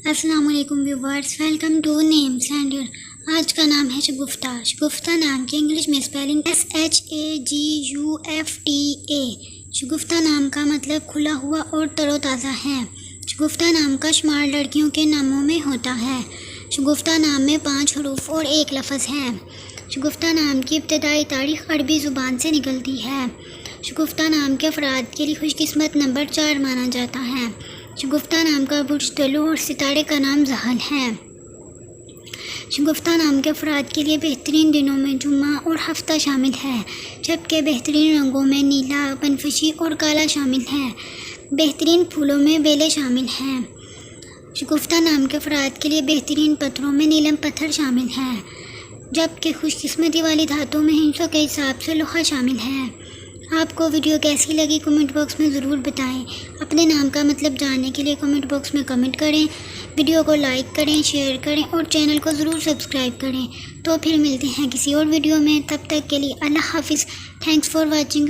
السلام علیکم viewers, welcome to names and آج کا نام ہے شگفتہ۔ شگفتہ نام کے انگلش میں اسپیلنگ SHAGUFTA۔ شگفتہ نام کا مطلب کھلا ہوا اور تر و تازہ ہے۔ شگفتہ نام کا شمار لڑکیوں کے ناموں میں ہوتا ہے۔ شگفتہ نام میں 5 حروف اور 1 لفظ ہے۔ شگفتہ نام کی ابتدائی تاریخ عربی زبان سے نکلتی ہے۔ شگفتہ نام کے افراد کے لیے خوش قسمت نمبر 4 مانا جاتا ہے۔ شگفتہ نام کا برج طلوع اور ستارے کا نام زحل ہے۔ شگفتہ نام کے افراد کے لیے بہترین دنوں میں جمعہ اور ہفتہ شامل ہے، جبکہ بہترین رنگوں میں نیلا، بنفشی اور کالا شامل ہے۔ بہترین پھولوں میں بیلے شامل ہیں۔ شگفتہ نام کے افراد کے لیے بہترین پتھروں میں نیلم پتھر شامل ہے، جبکہ خوش قسمتی والی دھاتوں میں ہندسوں کے حساب سے لوہا شامل ہے۔ آپ کو ویڈیو کیسی لگی کمنٹ باکس میں ضرور بتائیں۔ اپنے نام کا مطلب جاننے کے لیے کمنٹ باکس میں کمنٹ کریں، ویڈیو کو لائک کریں، شیئر کریں اور چینل کو ضرور سبسکرائب کریں۔ تو پھر ملتے ہیں کسی اور ویڈیو میں، تب تک کے لیے اللہ حافظ۔ Thanks for watching.